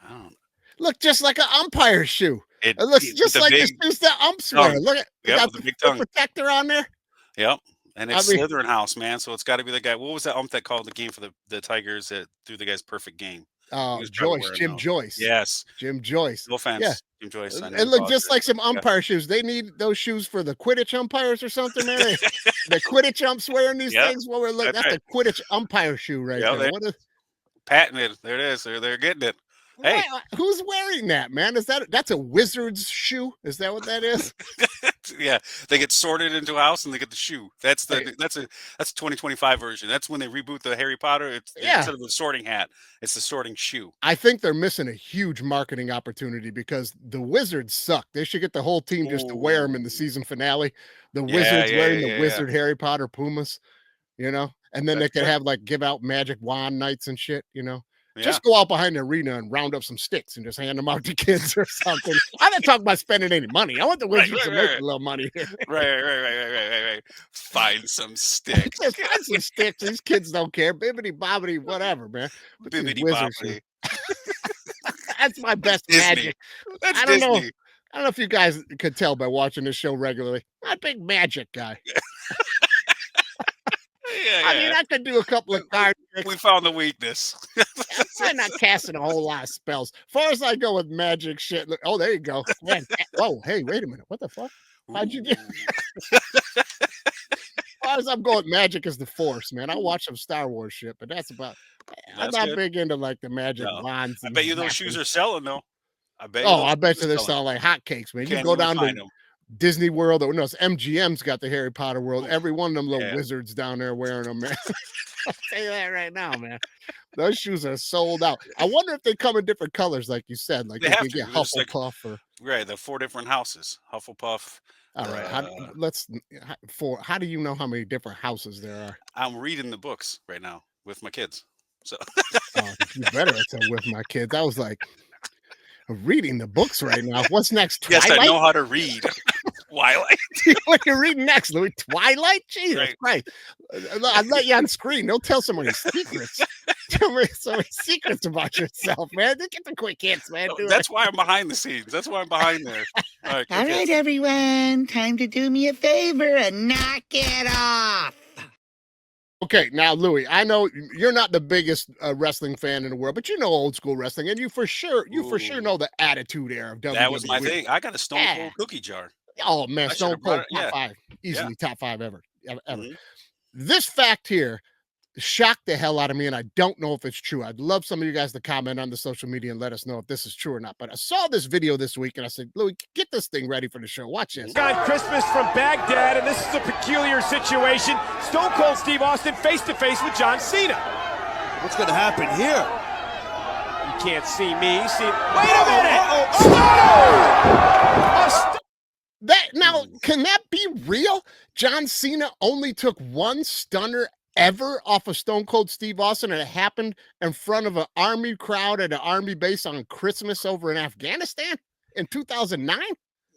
I don't. Look just like an umpire shoe. It looks just like the shoes that umps wear. Look at got the big tongue protector on there. Yep. And it's Slytherin House, man. So it's got to be the guy. What was that ump that called the game for the Tigers that threw the guy's perfect game? Jim Joyce. Yes. Jim Joyce. No offense. Yeah. Jim Joyce. It looked just like some umpire shoes. They need those shoes for the Quidditch umpires or something, man. The Quidditch umps wearing these things. Well, that's the Quidditch umpire shoe right there. Patented. There it is. They're getting it. Hey, who's wearing that, man? That's a wizard's shoe? Is that what that is? Yeah, they get sorted into a house and they get the shoe. That's a 2025 version. That's when they reboot the Harry Potter. Instead of the sorting hat, it's the sorting shoe. I think they're missing a huge marketing opportunity because the Wizards suck. They should get the whole team just to wear them in the season finale. The Wizards wearing the Wizard Harry Potter Pumas, and then they could have give out magic wand nights and shit, Just go out behind the arena and round up some sticks and just hand them out to kids or something. I'm not talking about spending any money. I want the Wizards to make a little money here. Right. Find some sticks. Just find some sticks. These kids don't care. Bibbity bobbity, whatever, man. Bibbity bobbity. That's my best magic. That's Disney. I don't know if you guys could tell by watching this show regularly. I'm a big magic guy. I mean, I could do a couple of cards. We found the weakness. I'm not casting a whole lot of spells. As far as I go with magic shit, look, there you go. Man, hey, wait a minute. What the fuck? How'd you get? As far as I'm going with magic is the Force, man. I watch some Star Wars shit, but that's about. I'm not big into the magic wands. I bet you those shoes are selling though. I bet you they're selling like hotcakes, man. You go down to Disney World, or no, it's MGM's got the Harry Potter World. Every one of them little wizards down there wearing them, man. I'll tell you that right now, man. Those shoes are sold out. I wonder if they come in different colors, like you said. Like they get Hufflepuff or the 4 different houses. Hufflepuff. All right. How do you know how many different houses there are? I'm reading the books right now with my kids. So you better say with my kids. I was like, reading the books right now. What's next? Twilight? Yes, I know how to read. Twilight. What you're reading next, Louie? Twilight? Jesus Christ. I'll let you on screen. Don't tell someone your secrets. Tell me some secrets about yourself, man. Get the quick hits, man. That's why I'm behind the scenes. That's why I'm behind there. All right, everyone. Time to do me a favor and knock it off. Okay, now, Louie, I know you're not the biggest wrestling fan in the world, but you know old school wrestling, and you for sure know the Attitude Era of WWE. That was my thing. I got a Stone Cold cookie jar. Oh, man, Stone Cold, top 5. Easily top 5 ever. Mm-hmm. This fact here, shocked the hell out of me, and I don't know if it's true. I'd love some of you guys to comment on the social media and let us know if this is true or not. But I saw this video this week, and I said, Louie, get this thing ready for the show. Watch this. On Christmas from Baghdad, and this is a peculiar situation. Stone Cold Steve Austin face-to-face with John Cena. What's going to happen here? You can't see me. Wait a minute! Can that be real? John Cena only took one stunner ever off of Stone Cold Steve Austin, and it happened in front of an army crowd at an army base on Christmas over in Afghanistan in 2009.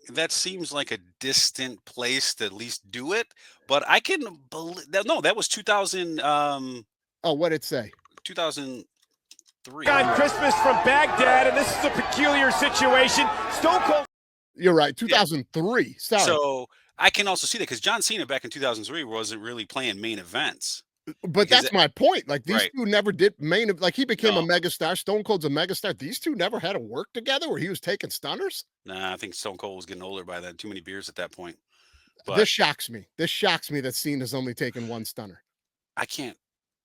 That seems like a distant place to at least do it, but I can believe that. No, that was 2000. What'd it say? 2003. On Christmas from Baghdad, and this is a peculiar situation. Stone Cold. You're right, 2003. Yeah. Sorry. So I can also see that because John Cena back in 2003 wasn't really playing main events. But that's my point. Like these right. two never did like he became a megastar. Stone Cold's a megastar. These two never had to work together where he was taking stunners. Nah, I think Stone Cold was getting older by then. Too many beers at that point. But this shocks me. This shocks me that Cena's only taken one stunner. I can't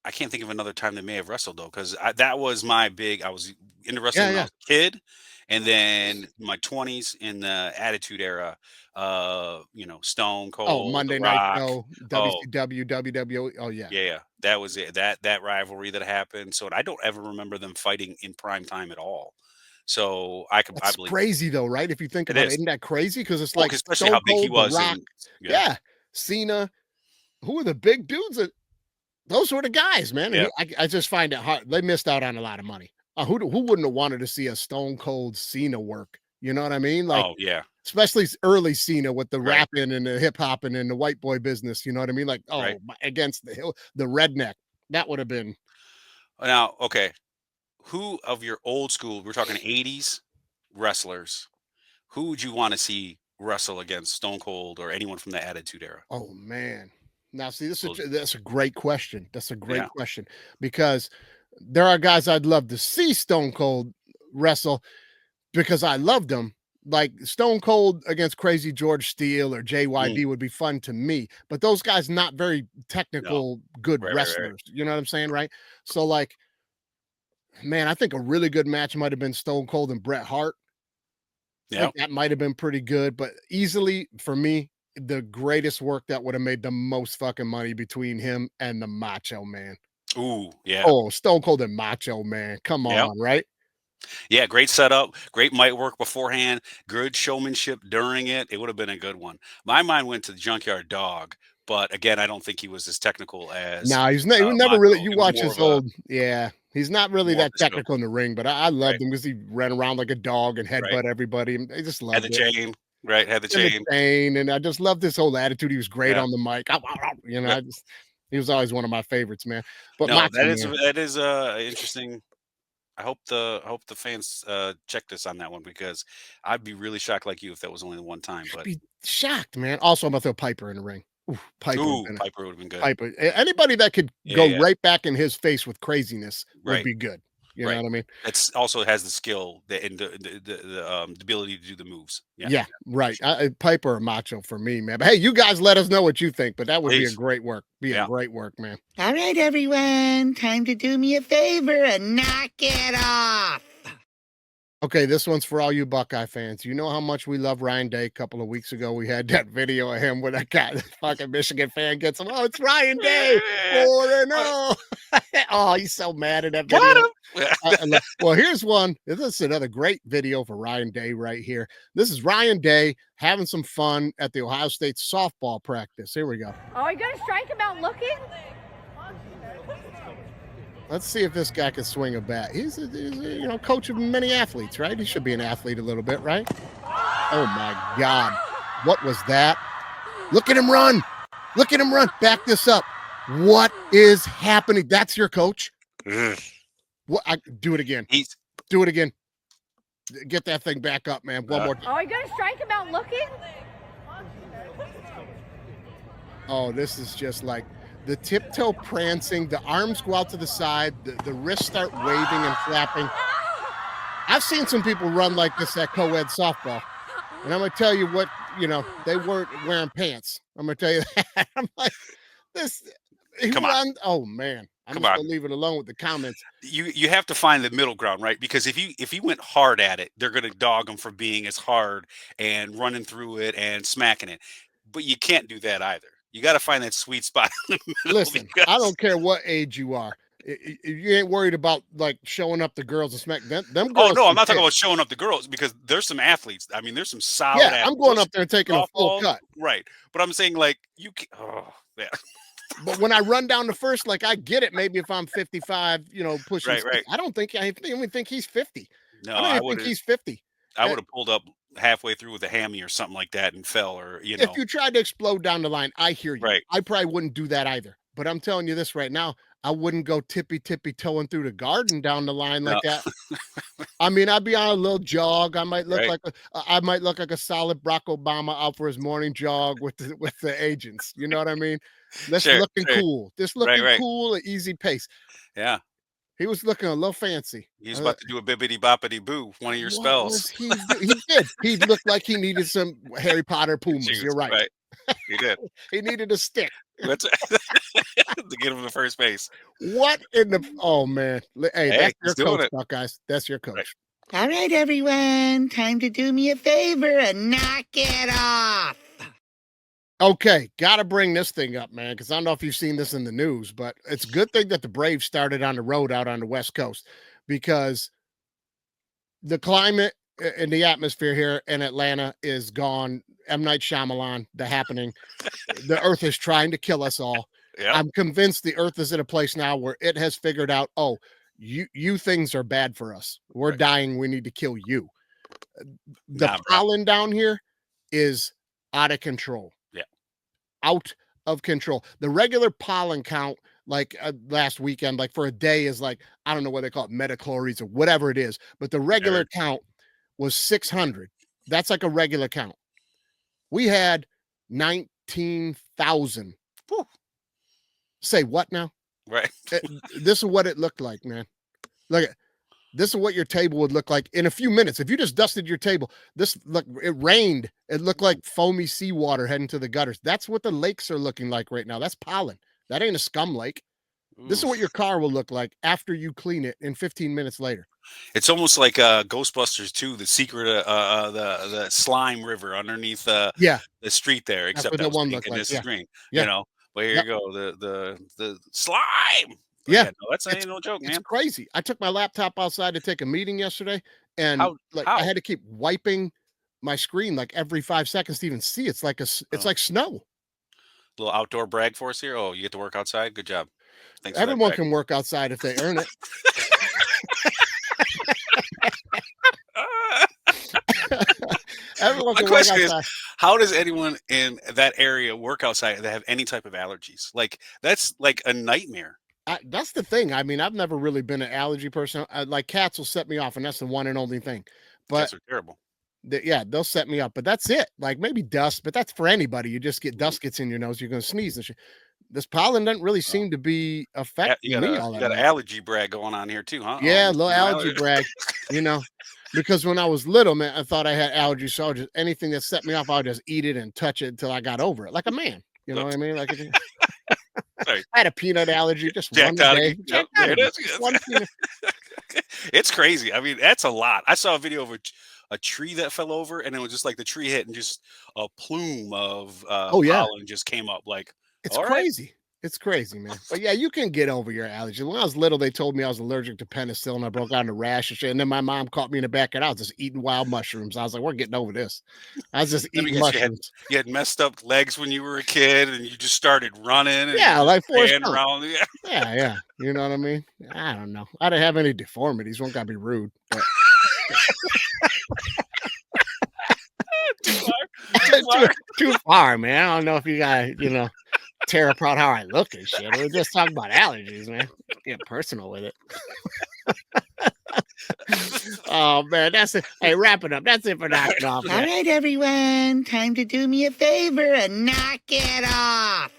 think of another time they may have wrestled though, because that was my big. I was into wrestling when I was a kid, and then my 20s in the Attitude Era. Stone Cold, Monday Night Show, WCW, WWE. Oh yeah, yeah, that was it. That rivalry that happened. So I don't ever remember them fighting in prime time at all. So I believe crazy though, right? If you think about it, isn't that crazy? Because it's like especially Stone how big Cold, he was. Rock, Cena. Who are the big dudes? Those were the guys, man. Yeah. I just find it hard. They missed out on a lot of money. Who wouldn't have wanted to see a Stone Cold Cena work? You know what I mean? Like, especially early Cena with the rapping and the hip hopping and the white boy business. You know what I mean? Like, against the redneck, that would have been. Now, okay, who of your old school? We're talking 80s wrestlers. Who would you want to see wrestle against Stone Cold or anyone from the Attitude Era? Oh man. Now, see, that's a great question. That's a great question because there are guys I'd love to see Stone Cold wrestle because I loved them. Like Stone Cold against Crazy George Steele or JYD would be fun to me, but those guys not very technical, good wrestlers. Right. You know what I'm saying, right? So, like, man, I think a really good match might have been Stone Cold and Bret Hart. Yeah, that might have been pretty good, but easily for me, the greatest work that would have made the most fucking money between him and the Macho Man. Ooh, yeah. Oh, Stone Cold and Macho Man. Come on, right? Yeah, great setup, great mic work beforehand, good showmanship during it. It would have been a good one. My mind went to the Junkyard Dog, but again, I don't think he was as technical as. No, he's never Macho. really. You watch his old, he's not really that technical in the ring, but I loved him because he ran around like a dog and headbutt everybody. I just loved it. Had the chain. Right, had the chain, and I just loved his whole attitude. He was great on the mic. You know, he was always one of my favorites, man. But that is interesting. I hope the fans check this on that one because I'd be really shocked like you if that was only the one time. But I'd be shocked, man. Also, I'm gonna throw Piper in the ring. Piper would have been good. Piper, anybody that could go right back in his face with craziness would be good. You know what I mean? It's also has the skill and the ability to do the moves. Yeah, right. Piper or Macho for me, man. But hey, you guys let us know what you think. But that would be a great work. A great work, man. All right, everyone. Time to do me a favor and knock it off. Okay, this one's for all you Buckeye fans. You know how much we love Ryan Day. A couple of weeks ago, we had that video of him with that guy, the fucking Michigan fan gets him. Oh, it's Ryan Day. 4-0. Oh, he's so mad at that video. Well, here's one. This is another great video for Ryan Day right here. This is Ryan Day having some fun at the Ohio State softball practice. Here we go. Oh, are you going to strike him out looking? Let's see if this guy can swing a bat. He's a coach of many athletes, right? He should be an athlete a little bit, right? Oh my God. What was that? Look at him run. Look at him run. Back this up. What is happening? That's your coach? What? Do it again. Do it again. Get that thing back up, man. One more time. Oh, are you going to strike him out looking? Oh, this is just like the tiptoe prancing, the arms go out to the side, the wrists start waving and flapping. I've seen some people run like this at co-ed softball. And I'm going to tell you what, they weren't wearing pants. I'm going to tell you that. I'm like, Come on. Oh man. I'm Come just on. gonna leave it alone with the comments. You have to find the middle ground, right? Because if you went hard at it, they're gonna dog him for being as hard and running through it and smacking it. But you can't do that either. You got to find that sweet spot in the middle. Listen, I don't care what age you are. You ain't worried about like showing up the girls and smack them. Them girls. Oh no, I'm not talking about showing up the girls because there's some athletes. I mean, there's some solid. Yeah, I'm going up there and taking a full cut. Right, but I'm saying like you. Oh yeah. But when I run down the first, like I get it. Maybe if I'm 55, pushing. Right. I don't even think he's 50. No, I don't even think he's 50. I would have pulled up halfway through with a hammy or something like that and fell, or If you tried to explode down the line, I hear you. Right. I probably wouldn't do that either. But I'm telling you this right now, I wouldn't go tippy toeing through the garden down the line like that. I mean, I'd be on a little jog. I might look like a solid Barack Obama out for his morning jog with the agents. You know what I mean? Looking cool. Just looking cool at easy pace. Yeah. He was looking a little fancy. He was about to do a bibbity boppity boo, one of your spells. He did. He looked like he needed some Harry Potter Pumas. You're right. He did. He needed a stick. That's to get him to first base. What in the? Oh man! Hey, that's your coach, guys. That's your coach. Right. All right, everyone. Time to do me a favor and knock it off. Okay, got to bring this thing up, man, because I don't know if you've seen this in the news, but it's a good thing that the Braves started on the road out on the West Coast because the climate and the atmosphere here in Atlanta is gone. M. Night Shyamalan, The Happening. The earth is trying to kill us all. Yep. I'm convinced the earth is at a place now where it has figured out, you things are bad for us. We're dying. We need to kill you. The pollen down here is out of control. Out of control. The regular pollen count, like last weekend, like for a day is like, I don't know what they call it, metachlorines or whatever it is, but the regular count was 600. That's like a regular count. We had 19,000. Say what now? Right. This is what it looked like, man. Look at this is what your table would look like in a few minutes. If you just dusted your table, it rained. It looked like foamy seawater heading to the gutters. That's what the lakes are looking like right now. That's pollen. That ain't a scum lake. This is what your car will look like after you clean it in 15 minutes later. It's almost like Ghostbusters 2, the secret the slime river underneath the street there, except that one pink and this is green. Yeah. But here you go, the slime. But no, that's ain't no joke, man. It's crazy. I took my laptop outside to take a meeting yesterday, and I had to keep wiping my screen like every 5 seconds to even see. It's like like snow. Little outdoor brag for us here. Oh, you get to work outside. Good job. Thanks. Everyone can work outside if they earn it. My question is, how does anyone in that area work outside that have any type of allergies? Like that's like a nightmare. That's the thing. I mean, I've never really been an allergy person. Like cats will set me off, and that's the one and only thing. But cats are terrible. They'll set me up. But that's it. Like maybe dust, but that's for anybody. You just get dust gets in your nose, you're gonna sneeze and shit. This pollen doesn't really seem to be affecting me. You got an allergy brag going on here too, huh? Yeah, a little allergy brag. Because when I was little, man, I thought I had allergies, so anything that set me off, I'll just eat it and touch it until I got over it, like a man. You know what I mean? Like I had a peanut allergy just one day. Yep, there it is. It's crazy. I mean, that's a lot. I saw a video of a tree that fell over, and it was just like the tree hit, and just a plume of pollen just came up. Like it's crazy. Right. It's crazy, man. But yeah, you can get over your allergy. When I was little, they told me I was allergic to penicillin. I broke out in a rash and shit. And then my mom caught me in the backyard. I was just eating wild mushrooms. I was like, we're getting over this. I was just eating mushrooms. You had messed up legs when you were a kid, and you just started running. And like Forrest Gump. Around. Yeah. You know what I mean? I don't know. I didn't have any deformities. Won't gotta be rude. But... Too far, man. I don't know if you guys, tear apart how I look and shit. We're just talking about allergies, man. Get personal with it. Oh man, that's it. Hey, wrap it up. That's it for knocking off. All right, everyone. Time to do me a favor and knock it off.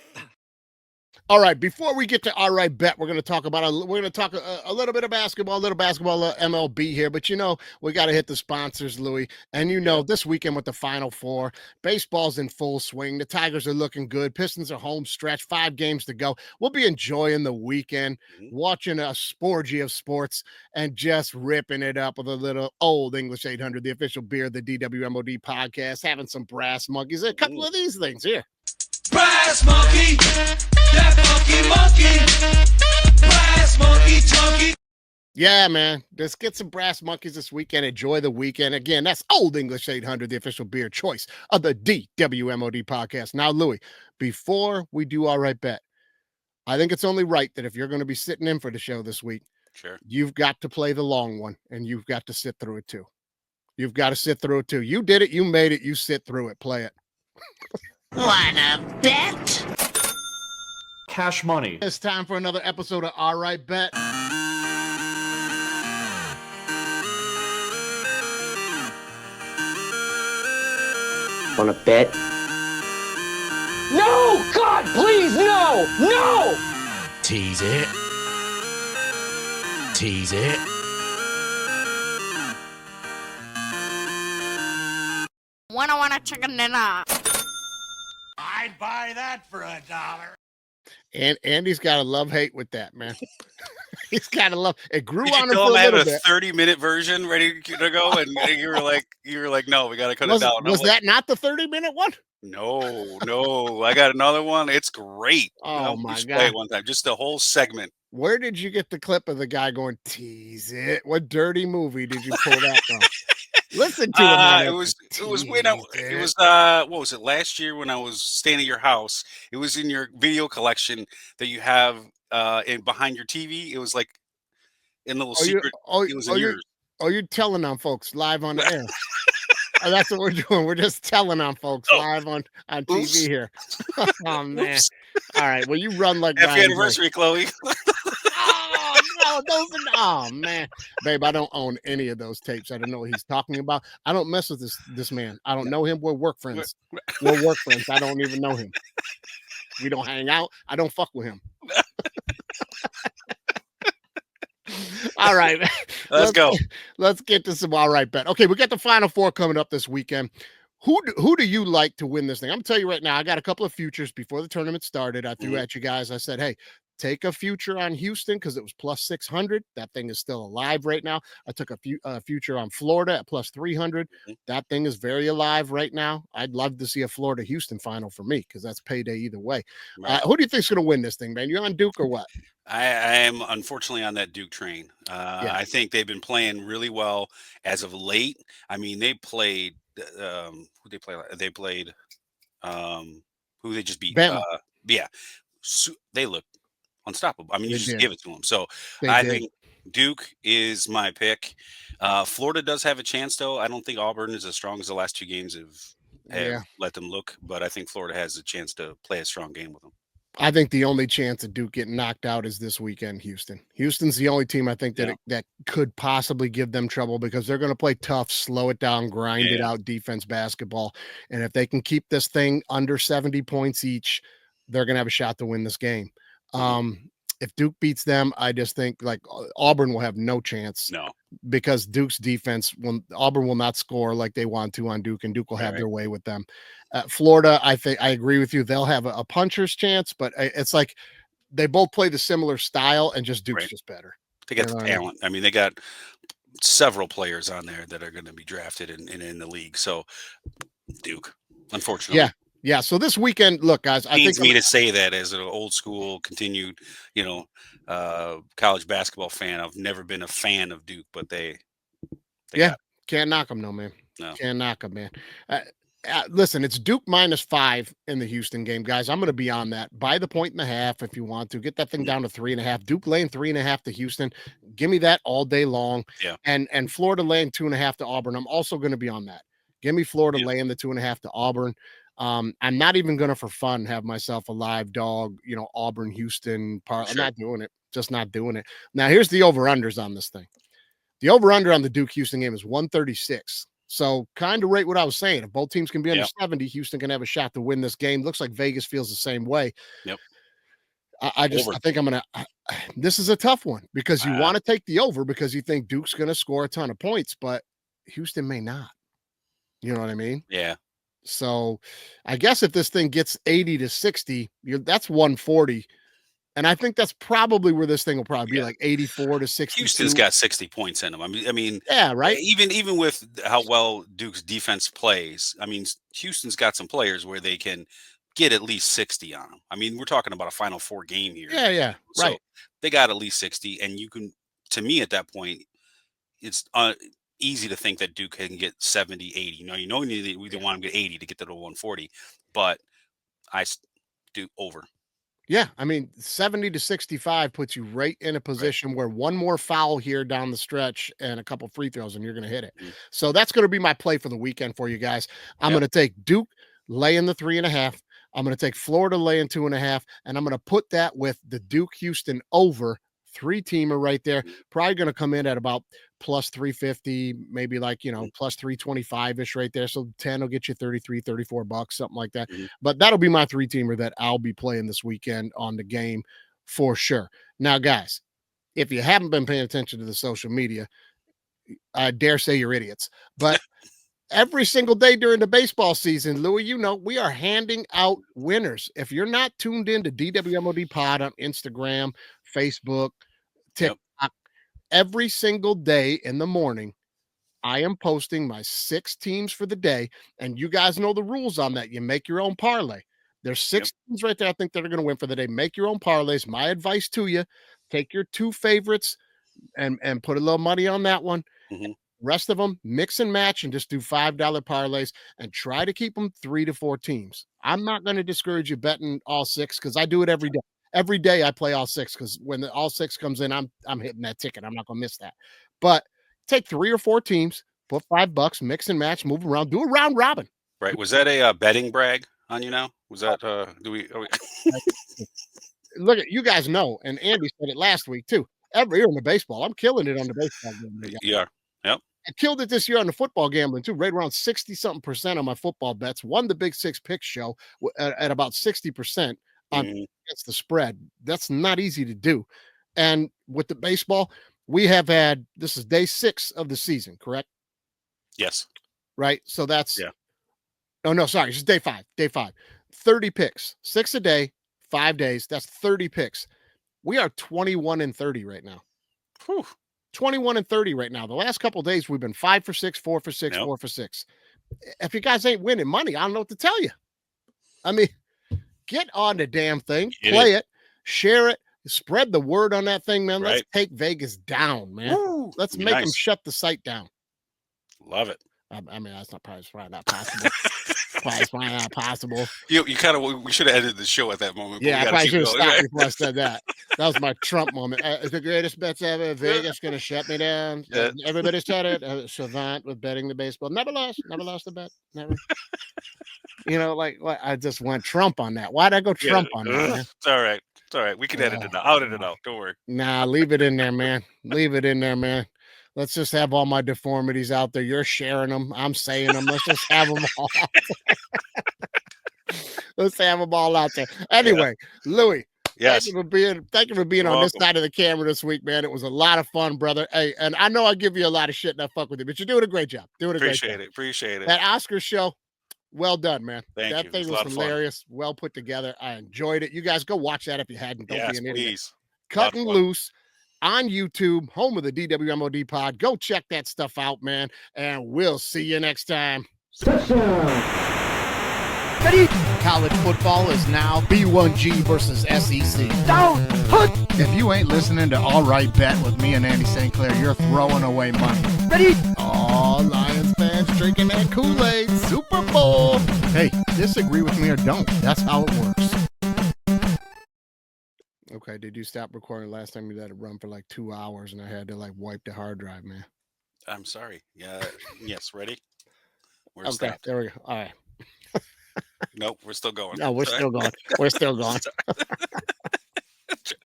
All right, before we get to All Right Bet, we're going to talk about a little bit of basketball, MLB here, but we got to hit the sponsors, Louie. And this weekend with the Final Four, baseball's in full swing. The Tigers are looking good. Pistons are home stretch, 5 games to go. We'll be enjoying the weekend, watching a sporgy of sports and just ripping it up with a little Old English 800, the official beer of the DWMOD podcast, having some brass monkeys, a couple of these things here. Brass monkey, that funky monkey, brass monkey chunky. Yeah, man. Let's get some brass monkeys this weekend. Enjoy the weekend. Again, that's Old English 800, the official beer choice of the DWMOD podcast. Now, Louie, before we do All Right Bet, I think it's only right that if you're going to be sitting in for the show this week, you've got to play the long one, and you've got to sit through it too. You've got to sit through it too. You did it. You made it. You sit through it. Play it. Wanna bet? Cash money. It's time for another episode of All Right Bet. Wanna bet? No! God, please, no! No! Tease it. Tease it. Want a chicken dinner. I'd buy that for $1. And Andy's got a love-hate with that, man. He's got to love. It grew Did on you him tell for him a I have little a bit. 30-minute version ready to go, and you were like, no, we got to cut it down. Was that not the 30-minute one? No, I got another one. It's great. Oh We my should play it God! one time, just the whole segment. Where did you get the clip of the guy going, tease it? What dirty movie did you pull that from? Listen to it. It was when what was it, last year when I was staying at your house? It was in your video collection that you have in behind your TV. It was like in little secret. It was in yours. You're telling on folks live on the air. That's what we're doing. We're just telling on folks live on TV here. Oh man! Oops. All right. Well, you run like Happy Ryan anniversary, Chloe. Oh, no, oh man, babe, I don't own any of those tapes. I don't know what he's talking about. I don't mess with this man. I don't know him. We're work friends. We're work friends. I don't even know him. We don't hang out. I don't fuck with him. All right, let's go. Let's get to some All Right Bet. Okay, we got the Final Four coming up this weekend. Who do you like to win this thing? I'm gonna tell you right now. I got a couple of futures before the tournament started. I threw at you guys. I said, hey, take a future on Houston because it was plus 600. That thing is still alive right now. I took a future on Florida at plus 300. That thing is very alive right now. I'd love to see a Florida-Houston final for me because that's payday either way. Right. Who do you think's going to win this thing, man? You on Duke or what? I am unfortunately on that Duke train. I think they've been playing really well as of late. I mean, they played who they play. They played who they just beat. Bama. They look unstoppable. I mean, you just give it to them. So I think Duke is my pick. Florida does have a chance, though. I don't think Auburn is as strong as the last 2 games have let them look, but I think Florida has a chance to play a strong game with them. I think the only chance of Duke getting knocked out is this weekend, Houston. Houston's the only team I think that could possibly give them trouble because they're going to play tough, slow it down, grind it out, defense basketball. And if they can keep this thing under 70 points each, they're going to have a shot to win this game. If Duke beats them, I just think like Auburn will have no chance. No, because Duke's defense, Auburn will not score like they want to on Duke, and Duke will have their way with them. Florida, I think I agree with you. They'll have a puncher's chance, but it's like they both play the similar style, and just Duke's just better. They got the talent. I mean, they got several players on there that are going to be drafted in the league. So Duke, unfortunately. Yeah. So this weekend, look, guys, I think me to say that as an old school, continued, college basketball fan. I've never been a fan of Duke, but they can't knock them, no, man. No. Can't knock them, man. Listen, it's Duke -5 in the Houston game, guys. I'm going to be on that. Buy the 1.5 if you want to. Get that thing down to 3.5. Duke laying 3.5 to Houston. Give me that all day long. Yeah. And Florida laying 2.5 to Auburn. I'm also going to be on that. Give me Florida laying the 2.5 to Auburn. I'm not even going to, for fun, have myself a live dog, Auburn, Houston. I'm not doing it. Just not doing it. Now, here's the over-unders on this thing. The over-under on the Duke-Houston game is 136. So kind of right what I was saying. If both teams can be under 70, Houston can have a shot to win this game. Looks like Vegas feels the same way. Yep. I think I'm going to – this is a tough one because you want to take the over because you think Duke's going to score a ton of points, but Houston may not. You know what I mean? Yeah. So I guess if this thing gets 80 to 60, that's 140. And I think that's probably where this thing will probably be, like 84 to 62. Houston's got 60 points in them. I mean, yeah, right. Even with how well Duke's defense plays, I mean, Houston's got some players where they can get at least 60 on them. I mean, we're talking about a Final Four game here. Yeah, so right. They got at least 60, and you can, to me, at that point, it's easy to think that Duke can get 70, 80. We want them to get 80 to get to the 140, but I do over. Yeah, I mean, 70 to 65 puts you right in a position where one more foul here down the stretch and a couple free throws, and you're going to hit it. So that's going to be my play for the weekend for you guys. I'm going to take Duke laying the 3.5. I'm going to take Florida laying 2.5, and I'm going to put that with the Duke Houston over 3-teamer right there. Probably going to come in at about plus 350, maybe like, plus 325-ish right there. So 10 will get you 33, 34 bucks, something like that. But that'll be my 3-teamer that I'll be playing this weekend on the game for sure. Now, guys, if you haven't been paying attention to the social media, I dare say you're idiots. But every single day during the baseball season, Louie, we are handing out winners. If you're not tuned in to DWMODpod on Instagram, Facebook, TikTok, every single day in the morning, I am posting my 6 teams for the day. And you guys know the rules on that. You make your own parlay. There's 6 teams right there I think that are going to win for the day. Make your own parlays. My advice to you, take your 2 favorites and put a little money on that one. Rest of them, mix and match and just do $5 parlays and try to keep them 3 to 4 teams. I'm not going to discourage you betting all 6 because I do it every day. Every day I play all 6 because when all 6 comes in, I'm hitting that ticket. I'm not going to miss that. But take 3 or 4 teams, put $5, mix and match, move around, do a round robin. Right. Was that a betting brag on you now? Was that Look at you guys know, and Andy said it last week too. Every year in the baseball, I'm killing it on the baseball game. Yeah. Yep. I killed it this year on the football gambling too, right around 60-something% on my football bets. Won the Big 6 Pick Show at about 60% on against the spread. That's not easy to do. And with the baseball, we have had, this is day 6 of the season, correct? Yes. Right. So that's, oh no, sorry. It's day 5, 30 picks, 6 a day, 5 days. That's 30 picks. We are 21-30 right now. Whew. 21-30 right now. The last couple of days, we've been 5 for 6, 4 for 6, 4 for 6. If you guys ain't winning money, I don't know what to tell you. I mean, get on the damn thing, play it, share it, spread the word on that thing, man. Let's take Vegas down, man. Woo, let's make them shut the site down. Love it. I mean, that's probably not possible. Probably not possible. You kind of, we should have ended the show at that moment. Yeah, I probably should have stopped before I said that. That was my Trump moment. The greatest bets ever. Vegas going to shut me down. Everybody said it. Savant with betting the baseball. Never lost a bet. Never. I just went Trump on that. Why'd I go Trump on that, man? It's all right. It's all right. We can edit it out. Edit it out. Don't worry. Nah, leave it in there, man. Leave it in there, man. Let's just have all my deformities out there. You're sharing them. I'm saying them. Let's just have them all out there. Let's have them all out there. Anyway, Louie, thank you for being on this side of the camera this week, man. It was a lot of fun, brother. Hey, and I know I give you a lot of shit and I fuck with you, but you're doing a great job. Appreciate it. That Oscar show, well done, man. Thank you. That thing was hilarious. Well put together. I enjoyed it. You guys go watch that if you hadn't. Don't be an idiot. Please. Cutting Loose on YouTube, home of the DWMOD pod. Go check that stuff out, man. And we'll see you next time. Ready? College football is now B1G versus SEC. Down. Put. If you ain't listening to All Right Bet with me and Andy St. Clair, you're throwing away money. Ready? All Lions fans drinking that Kool-Aid. Super Bowl. Hey, disagree with me or don't. That's how it works. Okay, did you stop recording last time? You let it run for like 2 hours and I had to wipe the hard drive, man. I'm sorry. Yeah. Yes. Ready? There we go. All right. Nope, we're still going. No, we're still going. We're still going.